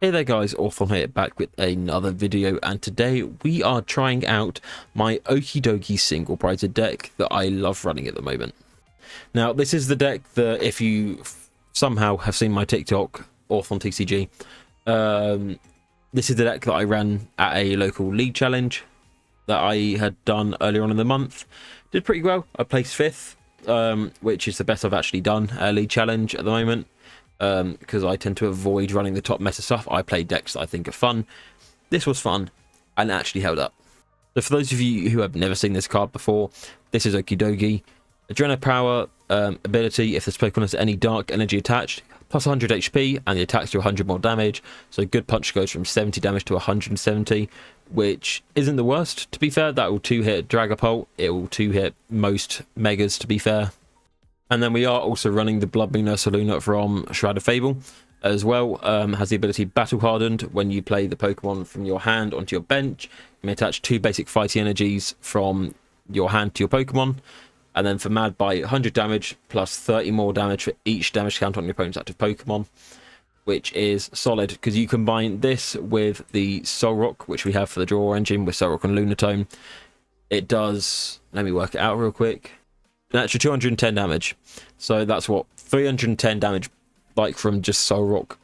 Hey there guys, Orthon here, back with another video, and today we are trying out my Okidogi single prized deck that I love running at the moment. Now this is the deck that, if you somehow have seen my TikTok, Orthon TCG, this is the deck that I ran at a local league challenge that I had done earlier on in the month. Did pretty well. I placed 5th, which is the best I've actually done at a league challenge at the moment. Because I tend to avoid running the top meta stuff. I play decks that I think are fun. This was fun and actually held up. So for those of you who have never seen this card before, this is Okidogi. Adrenal power ability: if this Pokemon has any dark energy attached, plus 100 HP, and the attacks do 100 more damage. So good punch goes from 70 damage to 170, which isn't the worst, to be fair. That will 2-hit Dragapult. It will 2-hit most Megas, to be fair. And then we are also running the Bloodmoon Ursaluna from Shrouded Fable as well. Has the ability Battle Hardened. When you play the Pokemon from your hand onto your bench, you may attach 2 basic fighting energies from your hand to your Pokemon. And then for Mad Bite, 100 damage plus 30 more damage for each damage count on your opponent's active Pokemon, which is solid because you combine this with the Solrock, which we have for the draw engine with Solrock and Lunatone. It does, let me work it out real quick, an extra 210 damage. So that's what, 310 damage, like from just Solrock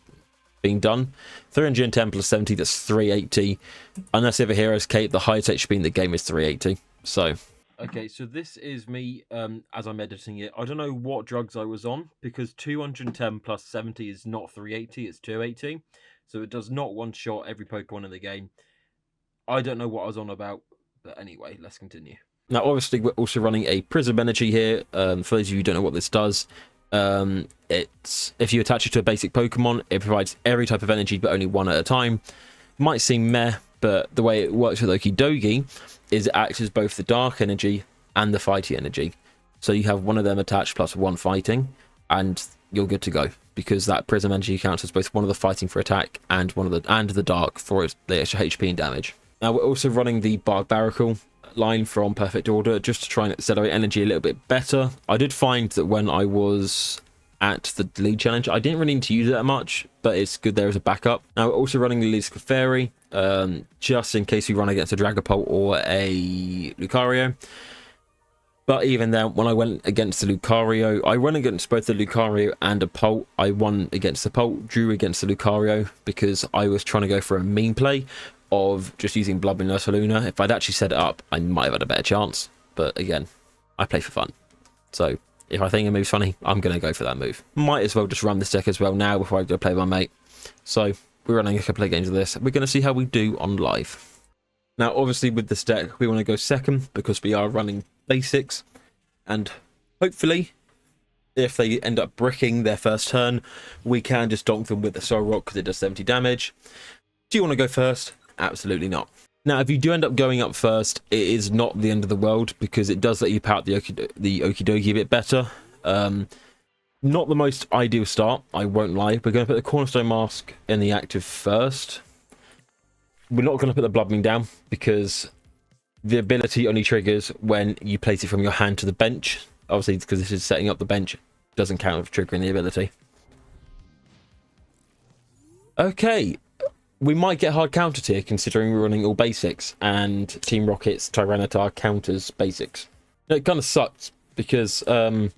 being done. 310 plus 70, that's 380. Unless you have a Hero's Cape, the highest HP in the game is 380. So okay, so this is me as I'm editing it. I don't know what drugs I was on, because 210 plus 70 is not 380, it's 280. So it does not one-shot every Pokemon in the game. I don't know what I was on about, but anyway, let's continue. Now, obviously, we're also running a Prism Energy here. For those of you who don't know what this does, it's if you attach it to a basic Pokemon, it provides every type of energy, but only one at a time. Might seem meh, but the way it works with Okidogi is it acts as both the Dark Energy and the Fighting Energy. So you have one of them attached plus 1 fighting, and you're good to go, because that Prism Energy counts as both one of the fighting for attack and one of the Dark for the extra HP and damage. Now, we're also running the Barbaracle line from Perfect Order just to try and accelerate energy a little bit better. I did find that when I was at the league challenge, I didn't really need to use it that much, but it's good there as a backup. Now we're also running Lillie's Clefairy, just in case we run against a Dragapult or a Lucario. But even then, when I went against the Lucario, I went against both the Lucario and a Pult. I won against the Pult, drew against the Lucario, because I was trying to go for a meme play of just using Bloodmoon Ursaluna. If I'd actually set it up, I might have had a better chance. But again, I play for fun. So if I think a move's funny, I'm going to go for that move. Might as well just run this deck as well now before I go play with my mate. So we're running a couple of games of this. We're going to see how we do on live. Now, obviously, with this deck, we want to go second because we are running basics. And hopefully, if they end up bricking their first turn, we can just donk them with the Solrock because it does 70 damage. Do you want to go first? Absolutely not. Now, if you do end up going up first, it is not the end of the world, because it does let you pout the Okidogi a bit better. Not the most ideal start, I won't lie. We're going to put the Cornerstone Mask in the active first. We're not going to put the Bloodmoon down, because the ability only triggers when you place it from your hand to the bench. Obviously, because this is setting up the bench, doesn't count for triggering the ability. Okay. We might get hard countered here, considering we're running all basics, and Team Rocket's Tyranitar counters basics. It kind of sucks, because, well,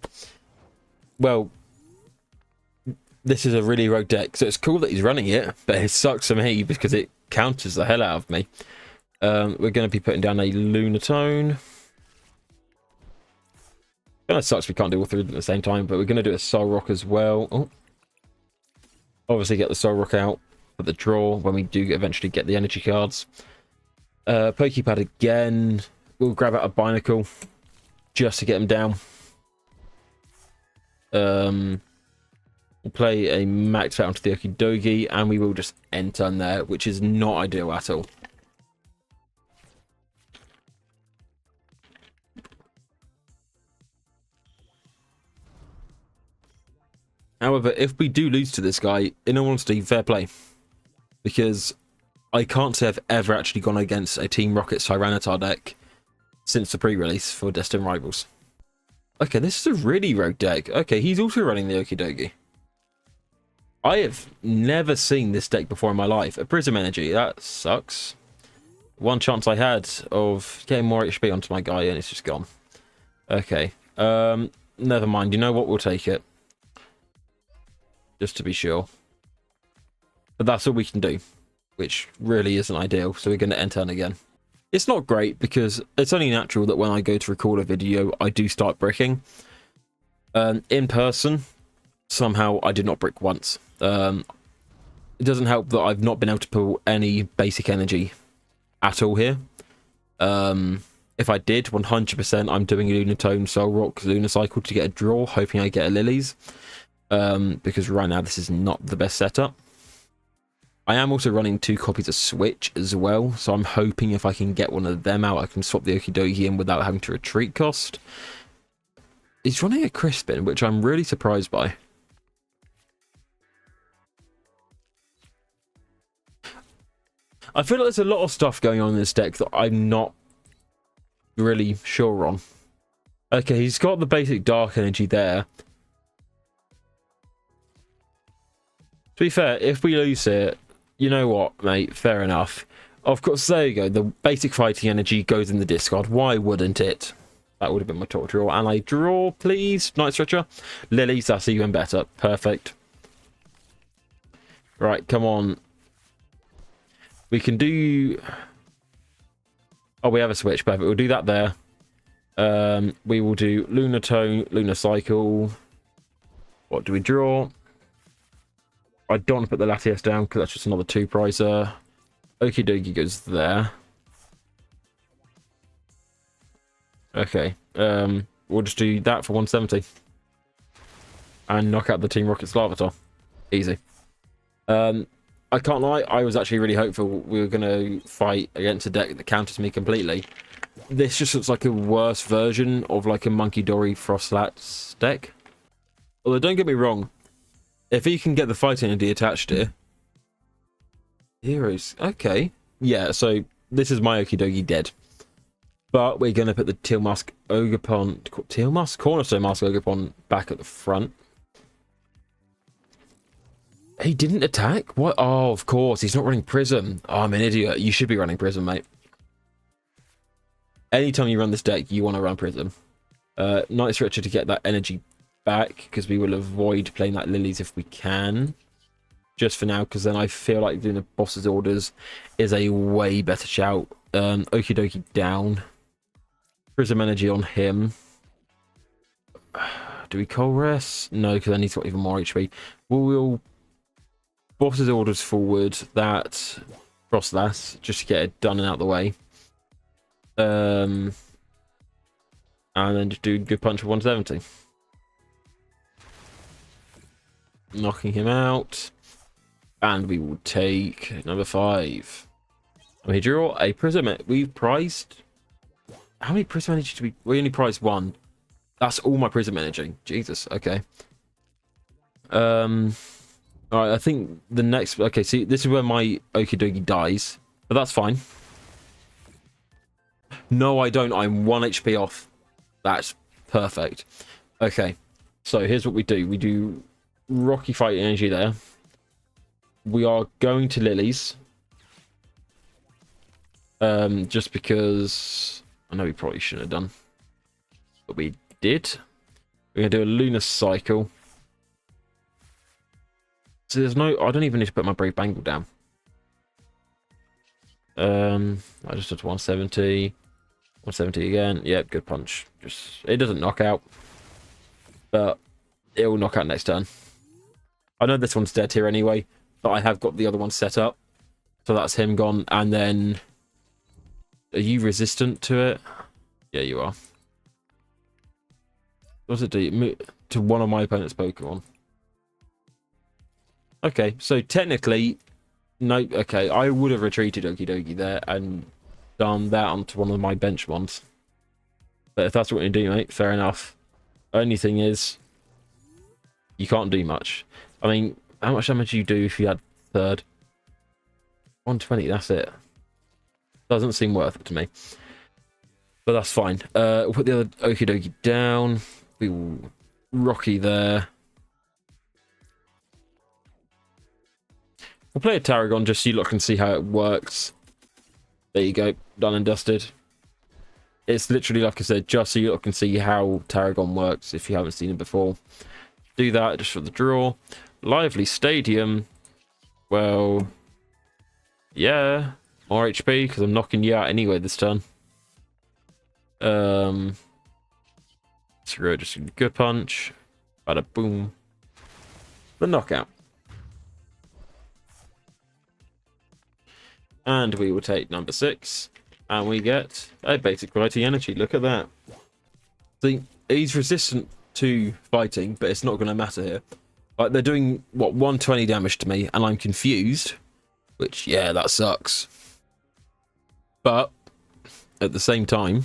this is a really rogue deck, so it's cool that he's running it, but it sucks for me, because it counters the hell out of me. We're going to be putting down a Lunatone. Kind of sucks we can't do all 3 at the same time, but we're going to do a Solrock as well. Oh. Obviously get the Solrock out at the draw when we do eventually get the energy cards. Pokepad again. We'll grab out a Binacle just to get him down. We'll play a max out onto the Okidogi, and we will just end turn there, which is not ideal at all. However, if we do lose to this guy, in all honesty, fair play. Because I can't say I've ever actually gone against a Team Rocket's Tyranitar deck since the pre-release for Destined Rivals. Okay, this is a really rogue deck. Okay, he's also running the Okidogi. I have never seen this deck before in my life. A Prism Energy, that sucks. One chance I had of getting more HP onto my guy and it's just gone. Okay. Never mind. You know what? We'll take it. Just to be sure. But that's all we can do, which really isn't ideal. So we're going to end turn again. It's not great because it's only natural that when I go to record a video, I do start bricking. In person, somehow I did not brick once. It doesn't help that I've not been able to pull any basic energy at all here. If I did, 100% I'm doing a Lunatone Solrock Lunacycle to get a draw, hoping I get a Lillies. Because right now this is not the best setup. I am also running 2 copies of Switch as well, so I'm hoping if I can get one of them out, I can swap the Okidogi in without having to retreat cost. He's running a Crispin, which I'm really surprised by. I feel like there's a lot of stuff going on in this deck that I'm not really sure on. Okay, he's got the basic dark energy there. To be fair, if we lose it, you know what, mate, fair enough. Of course, there you go. The basic fighting energy goes in the discard. Why wouldn't it? That would have been my top draw. And I draw, please. Night Stretcher. Lilies, that's even better. Perfect. Right, come on. We can do... Oh, we have a switch. Perfect. We'll do that there. We will do Lunatone, Lunacycle. What do we draw? I don't want to put the Latias down because that's just another 2-pricer. Okidogi goes there. Okay. We'll just do that for 170. And knock out the Team Rocket's Larvitar. Easy. I can't lie, I was actually really hopeful we were going to fight against a deck that counters me completely. This just looks like a worse version of like a Monkey Dory Frostlats deck. Although don't get me wrong, if he can get the fighting energy attached here... Heroes, okay. Yeah, so this is my Okidogi dead. But we're going to put the Teal Mask Ogerpon... Teal Mask? Cornerstone Mask Ogerpon back at the front. He didn't attack? What? Oh, of course. He's not running Prism. Oh, I'm an idiot. You should be running Prism, mate. Anytime you run this deck, you want to run Prism. Night Stretcher to get that energy back, because we will avoid playing that Lilies if we can. Just for now, because then I feel like doing the boss's orders is a way better shout. Okidogi down. Prism energy on him. Do we cold rest? No, because then he's got even more HP. We'll boss's orders forward, that Frostless, just to get it done and out of the way. And then just do good punch for 170. Knocking him out. And we will take number 5. We draw a Prism. We've prized... How many Prism energy do we only prized 1. That's all my Prism energy. Jesus, okay. Alright, I think the next... Okay, see, this is where my Okidogi dies. But that's fine. No, I don't. I'm 1 HP off. That's perfect. Okay, so here's what we do. We do Rocky Fight energy there. We are going to Lilies. Just because... I know we probably shouldn't have done. But we did. We're going to do a Lunar Cycle. So there's no... I don't even need to put my Brave Bangle down. I just did 170. 170 again. Yep, good punch. Just... It doesn't knock out. But it will knock out next turn. I know this one's dead here anyway. But I have got the other one set up. So that's him gone. And then... Are you resistant to it? Yeah, you are. What does it do? To one of my opponent's Pokemon. Okay, so technically... No, okay, I would have retreated Okidogi there and done that onto one of my bench ones. But if that's what you do, mate, fair enough. Only thing is... You can't do much. I mean, how much damage do you do if you had third? 120, that's it. Doesn't seem worth it to me. But that's fine. We'll put the other Okidogi down. We will Rocky there. We'll play a Tarragon just so you lot can see how it works. There you go, done and dusted. It's literally, like I said, just so you lot can see how Tarragon works if you haven't seen it before. Do that just for the draw. Lively Stadium. Well, yeah, more HP because I'm knocking you out anyway this turn. Screw it, just a good punch. Bada boom. The knockout. And we will take number 6. And we get a basic quality energy. Look at that. See, he's resistant to fighting, but it's not going to matter here. Like, they're doing, what, 120 damage to me, and I'm confused. Which, yeah, that sucks. But, at the same time,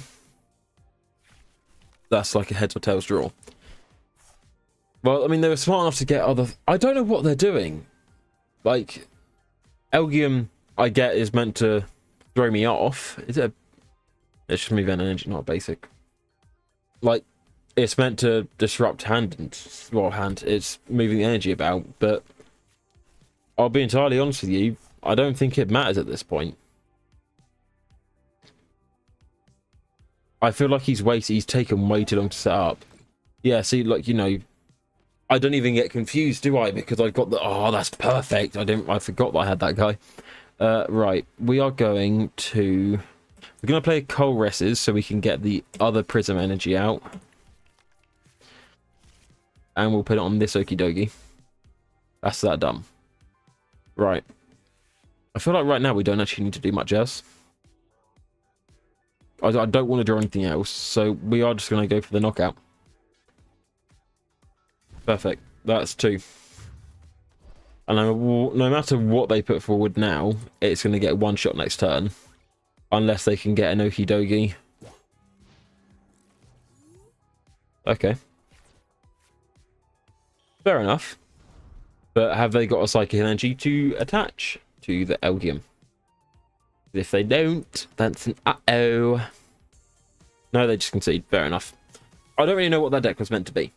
that's like a heads or tails draw. Well, I mean, they were smart enough to get other... I don't know what they're doing. Like, Elgium, I get, is meant to throw me off. Is it a... It's just moving energy, not a basic. Like, it's meant to disrupt hand and... Well, hand, it's moving the energy about, but... I'll be entirely honest with you, I don't think it matters at this point. I feel like he's taken way too long to set up. Yeah, see, like, you know... I don't even get confused, do I? Because I've got the... Oh, that's perfect. I forgot that I had that guy. Right, we are going to... We're going to play Coal Resses so we can get the other Prism energy out. And we'll put it on this Okidogi. That's that done. Right. I feel like right now we don't actually need to do much else. I don't want to draw anything else, so we are just going to go for the knockout. Perfect. That's 2. And no matter what they put forward now, it's going to get 1 shot next turn. Unless they can get an Okidogi. Okay. Fair enough. But have they got a Psychic Energy to attach to the Elgium? If they don't, that's an uh-oh. No, they just concede. Fair enough. I don't really know what that deck was meant to be.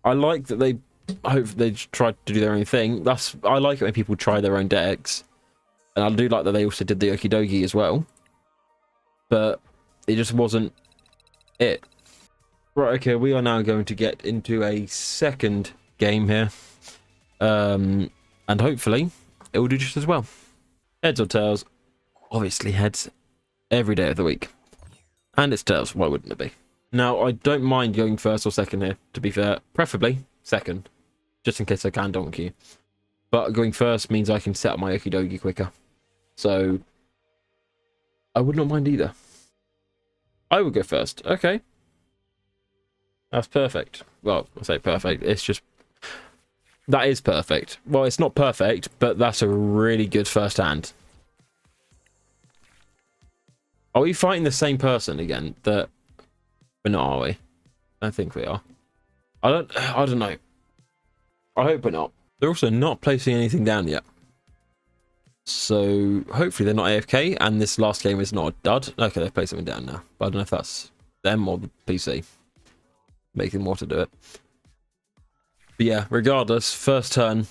I like that they... I hope they tried to do their own thing. I like it when people try their own decks. And I do like that they also did the Okidogi as well. But it just wasn't it. Right, okay, we are now going to get into a second game here. And hopefully it will do just as well. Heads or tails? Obviously heads every day of the week. And it's tails, why wouldn't it be? Now, I don't mind going first or second here, to be fair. Preferably second, just in case I can donk you. But going first means I can set up my Okidogi quicker. So, I would not mind either. I would go first. Okay. That's perfect. Well, I say perfect. It's just... That is perfect. Well, it's not perfect, but that's a really good first hand. Are we fighting the same person again? That we're not, are we? I don't think we are. I don't know. I hope we're not. They're also not placing anything down yet. So hopefully they're not AFK and this last game is not a dud. Okay, they've placed something down now. But I don't know if that's them or the PC. Making more to do it. But yeah, regardless, first turn.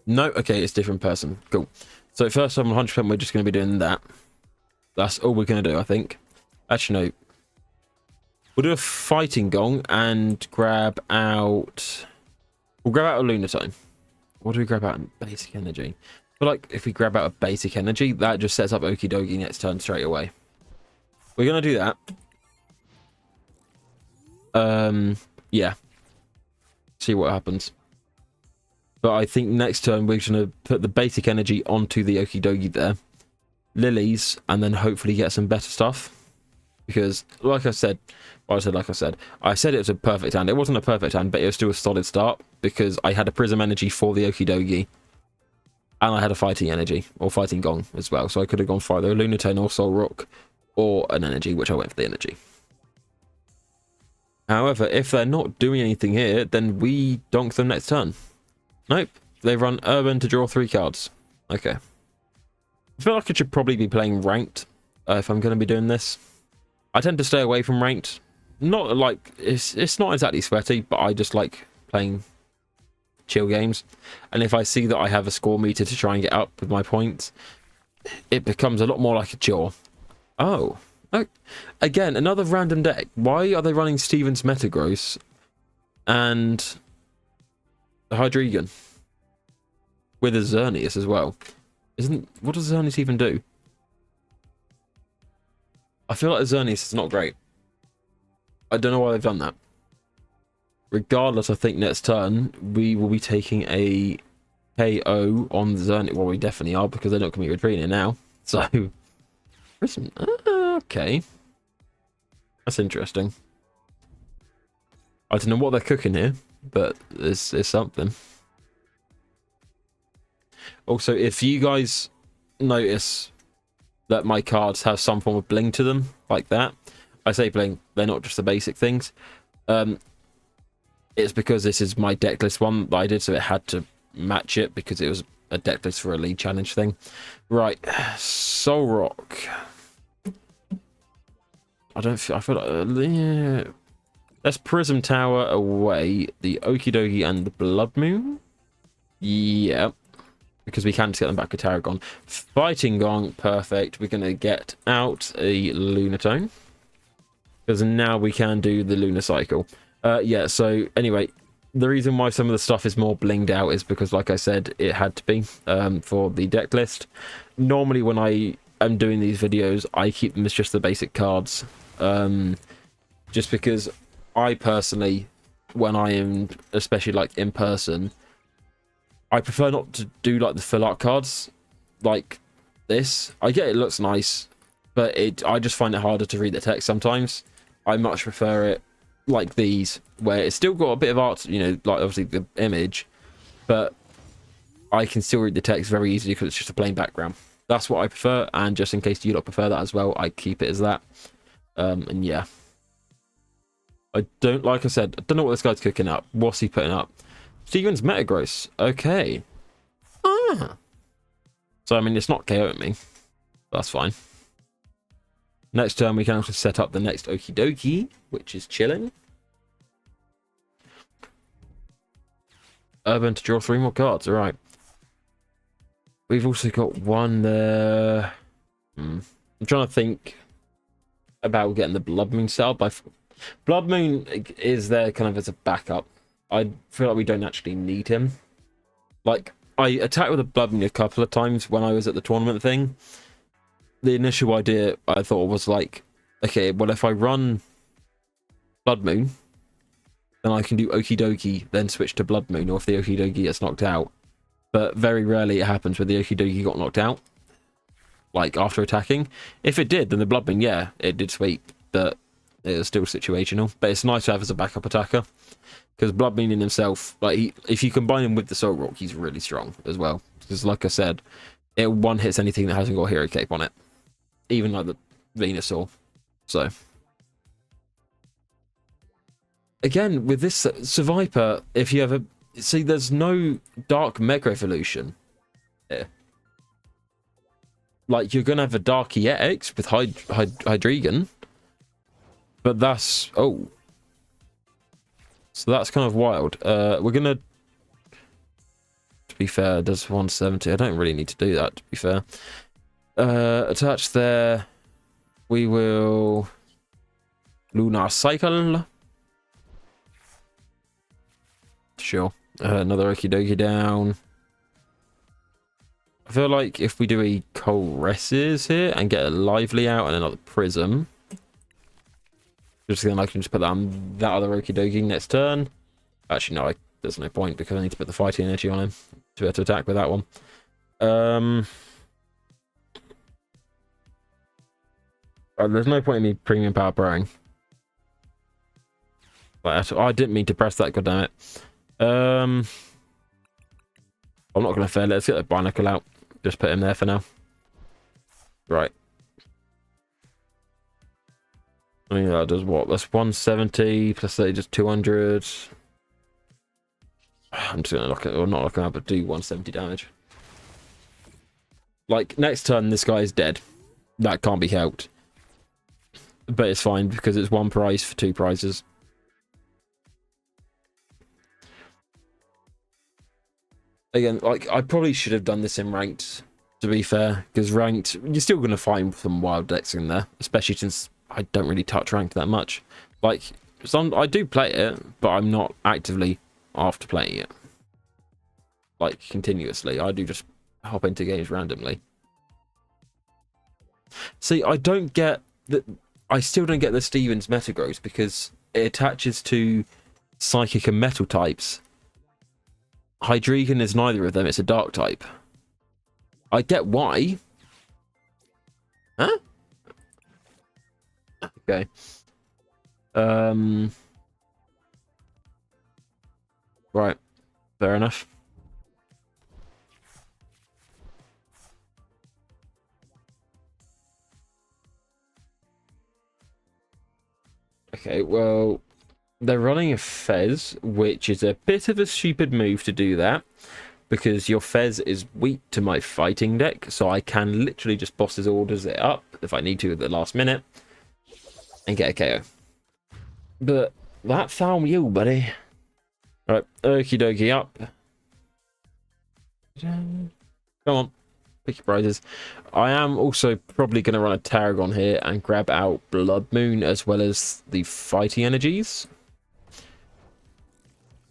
No, okay, it's different person. Cool. So first time 100% we're just going to be doing that. That's all we're going to do, I think. Actually, no. We'll do a Fighting Gong and grab out... We'll grab out a Lunatone. What do we grab out in Basic Energy? But like, if we grab out a Basic Energy, that just sets up Okidogi next turn straight away. We're going to do that. Yeah. See what happens. But I think next turn we're going to put the Basic Energy onto the Okidogi there. Lilies, and then hopefully get some better stuff. Because, like I said, I said it was a perfect hand. It wasn't a perfect hand, but it was still a solid start. Because I had a Prism Energy for the Okidogi. And I had a Fighting Energy, or Fighting Gong as well. So I could have gone for either a Lunatone or Solrock, or an Energy, which I went for the Energy. However, if they're not doing anything here, then we donk them next turn. Nope. They run Urban to draw 3 cards. Okay. I feel like I should probably be playing ranked if I'm going to be doing this. I tend to stay away from ranked. Not like... It's not exactly sweaty, but I just like playing chill games. And if I see that I have a score meter to try and get up with my points, it becomes a lot more like a chore. Oh. Again, another random deck. Why are they running Steven's Metagross and Hydreigon with a Xerneas as well? What does Xerneas even do? I feel like Xerneas is not great. I don't know why they've done that. Regardless, I think next turn we will be taking a KO on Xerneas. Well, we definitely are, because they're not going to be retreating now. So, okay. That's interesting. I don't know what they're cooking here, but it's something. Also, if you guys notice that my cards have some form of bling to them, like that, I say bling, they're not just the basic things. It's because this is my decklist one that I did, so it had to match it because it was a decklist for a league challenge thing. Right, Solrock. I feel like, yeah. Let's Prism Tower away the Okidogi and the Bloodmoon. Yeah, because we can just get them back with Tarragon. Fighting Gong, perfect. We're going to get out a Lunatone, because now we can do the Lunar Cycle. Yeah, so anyway, the reason why some of the stuff is more blinged out is because, like I said, it had to be for the deck list. Normally when I am doing these videos, I keep them as just the basic cards, just because I personally, when I am, especially like in person, I prefer not to do like the full art cards like this. I get it looks nice, but I just find it harder to read the text sometimes. I much prefer it like these, where it's still got a bit of art, you know, like obviously the image, but I can still read the text very easily because it's just a plain background. That's what I prefer, and just in case you lot prefer that as well, I keep it as that. And yeah, like I said, I don't know what this guy's cooking up. What's he putting up? Steven's Metagross. Okay. So I mean, it's not KOing me. That's fine. Next turn we can actually set up the next Okidogi, which is chilling. Urban to draw 3 more cards. All right. We've also got one there. I'm trying to think about getting the Bloodmoon set up. Bloodmoon is there kind of as a backup. I feel like we don't actually need him. Like, I attacked with a Bloodmoon a couple of times when I was at the tournament thing. The initial idea I thought was like, okay, well, if I run Bloodmoon, then I can do Okidogi, then switch to Bloodmoon, or if the Okidogi gets knocked out. But very rarely it happens where the Okidogi got knocked out, like after attacking. If it did, then the Bloodmoon, yeah, it did sweep, but it was still situational. But it's nice to have as a backup attacker, because Bloodmoon in himself, like if you combine him with the Solrock, he's really strong as well. Because like I said, it one hits anything that hasn't got a Hero Cape on it, even like the Venusaur. So again, with this Survivor, if you ever see, there's no Dark Mega Evolution here. Like, you're gonna have a Dark EX with Hydreigon, but that's so that's kind of wild. We're gonna, to be fair, does 170. I don't really need to do that, to be fair. Attach there. We will Lunar Cycle. Sure. Another Okidogi down. I feel like if we do a Caresses here and get a Lively out and another Prism, just then I can just put that on that other Okidogi next turn. Actually, no, there's no point because I need to put the fighting energy on him to be able to attack with that one. There's no point in me premium power throwing. I didn't mean to press that, goddammit. I'm not going to fail. Let's get the Binacle out. Just put him there for now. Right. I mean, that does what? That's 170 plus they just 200. I'm just going to look at, or not looking at, but do 170 damage. Like, next turn, this guy is dead. That can't be helped. But it's fine because it's 1 prize for 2 prizes. again, like, I probably should have done this in ranked, to be fair, because ranked, you're still going to find some wild decks in there, especially since I don't really touch ranked that much. Like, I do play it, but I'm not actively after playing it, like, continuously. I do just hop into games randomly. See, I don't get that. I still don't get the Stevens meta growth because it attaches to psychic and metal types. Hydreigon is neither of them, it's a dark type. I get why. Huh? Okay. Right. Fair enough. Okay, well, they're running a Fez, which is a bit of a stupid move to do that, because your Fez is weak to my fighting deck, so I can literally just boss his orders it up if I need to at the last minute and get a KO. But that found you, buddy. Right, Okidogi up. Come on, pick your prizes. I am also probably going to run a Tarragon here and grab out Bloodmoon as well as the fighting energies,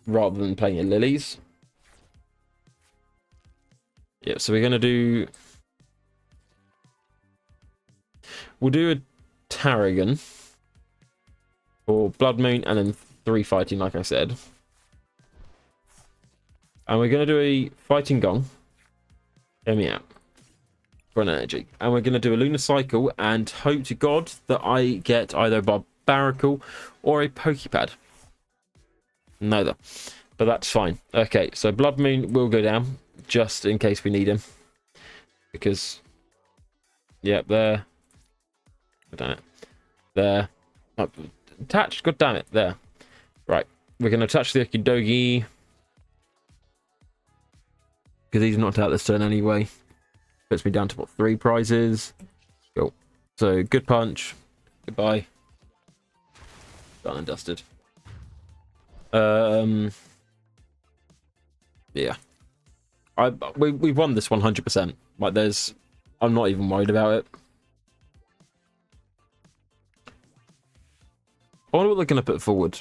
rather than playing your Lilies. Yeah, so we're going to do... We'll do a Tarragon for Bloodmoon and then 3 fighting, like I said. And we're going to do a fighting Gong. Hear me out. For an energy. And we're going to do a Lunar Cycle and hope to God that I get either a Barbaracle or a Pokepad. Neither. But that's fine. Okay, so Bloodmoon will go down just in case we need him. Because, yep, there. God damn it. There. Oh, attached. God damn it. There. Right. We're going to attach the Okidogi. Because he's knocked out this turn anyway. Puts me down to what, 3 prizes. Cool. So good punch. Goodbye. Done and dusted. Yeah. We won this 100%. Like I'm not even worried about it. I wonder what they're gonna put forward,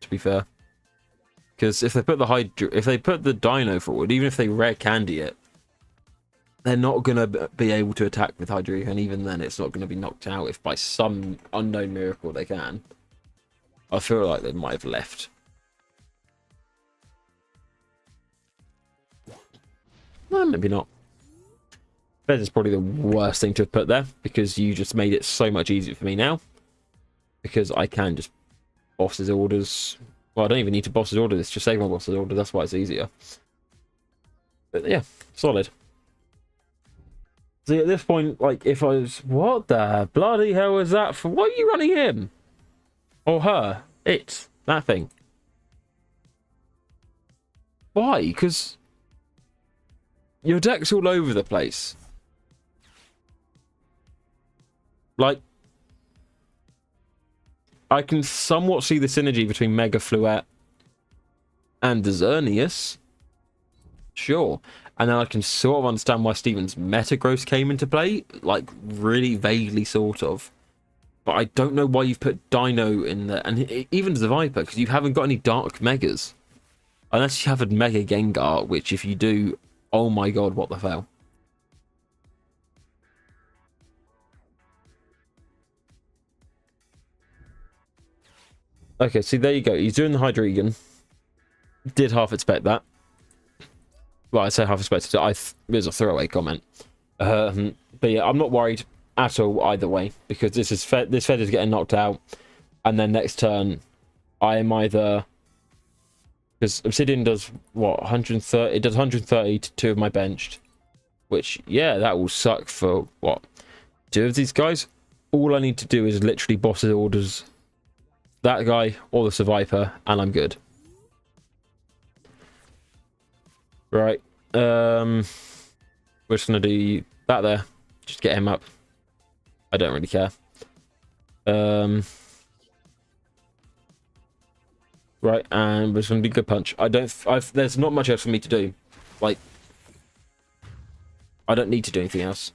to be fair. Because if they put the Dino forward, even if they rare candy it, they're not going to be able to attack with Hydreigon, and even then it's not going to be knocked out if by some unknown miracle they can. I feel like they might have left. No, maybe not. Fez is probably the worst thing to have put there, because you just made it so much easier for me now. Because I can just boss his orders. Well, I don't even need to boss his order. It's just save my boss's order. That's why it's easier. But yeah, solid. See, at this point, like, if I was... What the bloody hell was that for? Why are you running him? Or her? It. That thing. Why? Because... your deck's all over the place. Like... I can somewhat see the synergy between Mega Fluette and the Xerneas. Sure. And then I can sort of understand why Steven's Metagross came into play. Like, really vaguely, sort of. But I don't know why you've put Dino in there. And even the Viper, because you haven't got any Dark Megas. Unless you have a Mega Gengar, which if you do, oh my god, what the hell. Okay, see, there you go. He's doing the Hydreigon. Did half expect that. Well, I say half expected it. It was a throwaway comment. But yeah, I'm not worried at all either way, because this Fed is getting knocked out, and then next turn, I am either... Because Obsidian does, what, 130? It does 130 to 2 of my benched. Which, yeah, that will suck for, what, 2 of these guys? All I need to do is literally boss his orders... that guy or the Survivor, and I'm good. Right. We're just gonna do that there. Just get him up. I don't really care. Right, and we're just gonna do good punch. There's not much else for me to do. Like, I don't need to do anything else.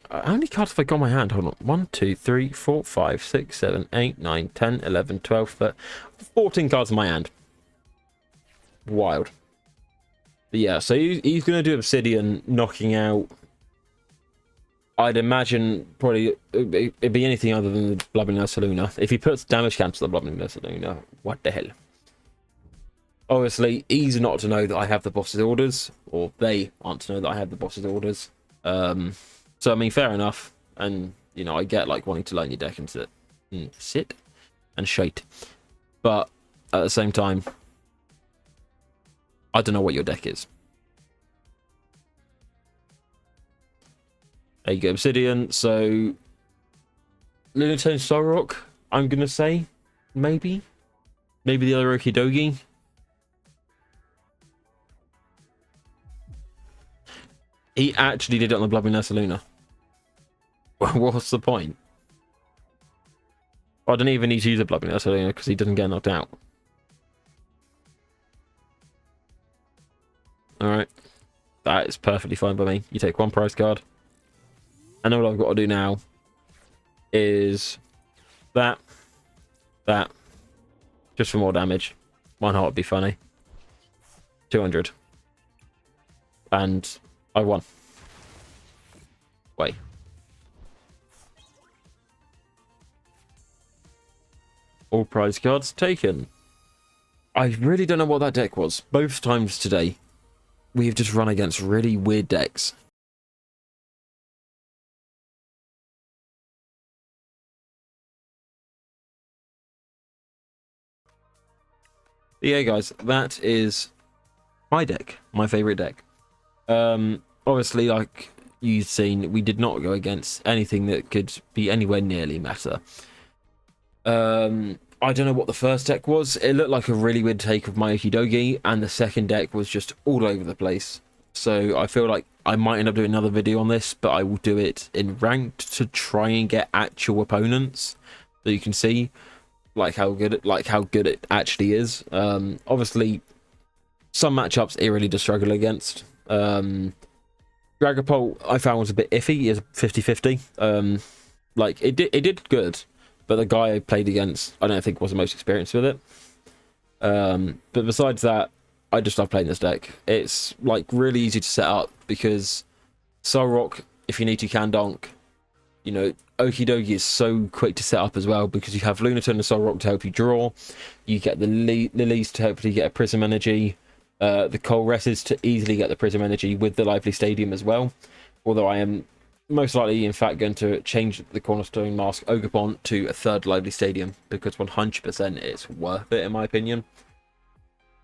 How many cards have I got in my hand? Hold on. 1, 2, 3, 4, 5, 6, 7, 8, 9, 10, 11, 12, 13, 14 cards in my hand. Wild. But yeah, so he's going to do Obsidian, knocking out... I'd imagine probably it'd be anything other than the Bloodmoon Ursaluna. If he puts damage cancel the Bloodmoon Ursaluna, what the hell? Obviously, he's not to know that I have the boss's orders, or they aren't to know that I have the boss's orders. So, I mean, fair enough. And, you know, I get, like, wanting to learn your deck and sit and shite. But, at the same time, I don't know what your deck is. There you go, Obsidian. So, Lunatone Solrock, I'm going to say. Maybe. Maybe the other Okidogi. He actually did it on the Bloodmoon Ursaluna. What's the point? I don't even need to use a Bloodmoon Ursaluna because he doesn't get knocked out. Alright. That is perfectly fine by me. You take one prize card. And all I've got to do now is that. Just for more damage. 1 heart would be funny. 200. And I won. Wait. All prize cards taken. I really don't know what that deck was. Both times today, we have just run against really weird decks. But yeah, guys, that is my deck, my favorite deck. Obviously, like you've seen, we did not go against anything that could be anywhere nearly meta. I don't know what the first deck was. It looked like a really weird take of my Okidogi, and the second deck was just all over the place. So I feel like I might end up doing another video on this, but I will do it in ranked to try and get actual opponents so you can see how good it actually is. Obviously, some matchups it really does struggle against. Dragapult I found was a bit iffy. Is 50-50. Like it did good, but the guy I played against I don't think was the most experienced with it. But besides that, I just love playing this deck. It's like really easy to set up because Solrock, if you need to, can donk. You know, Okidogi is so quick to set up as well because you have Lunatone and Solrock to help you draw. You get the Lillies to help you get a Prism Energy. The Colresses to easily get the Prism Energy with the Lively Stadium as well. Although I am most likely, in fact, going to change the Cornerstone Mask Ogerpon to a third Lively Stadium because 100% it's worth it in my opinion.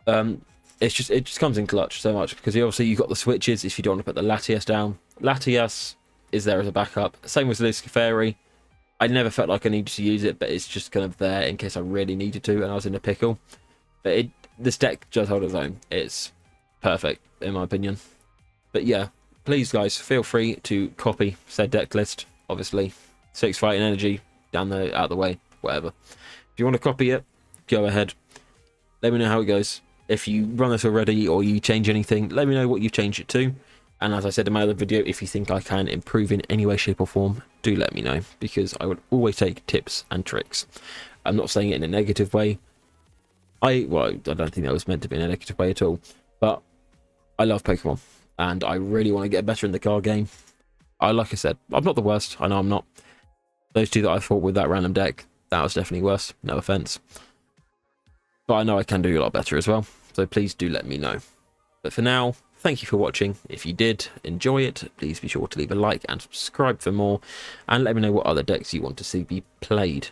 It just comes in clutch so much because obviously you've got the switches if you don't want to put the Latias down. Latias is there as a backup. Same with the Clefairy. I never felt like I needed to use it, but it's just kind of there in case I really needed to and I was in a pickle. But this deck does hold its own. It's perfect in my opinion. But yeah, please guys, feel free to copy said deck list. Obviously, 6 fighting energy out the way, whatever. If you want to copy it, go ahead. Let me know how it goes. If you run this already or you change anything, let me know what you've changed it to. And as I said in my other video, if you think I can improve in any way, shape or form, do let me know because I would always take tips and tricks. I'm not saying it in a negative way. I don't think that was meant to be in a negative way at all, but I love Pokemon and I really want to get better in the card game. Like I said, I'm not the worst. I know I'm not. Those two that I fought with that random deck, that was definitely worse. No offense. But I know I can do a lot better as well. So please do let me know. But for now, thank you for watching. If you did enjoy it, please be sure to leave a like and subscribe for more. And let me know what other decks you want to see be played.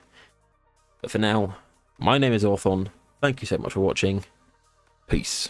But for now, my name is Orthon. Thank you so much for watching. Peace.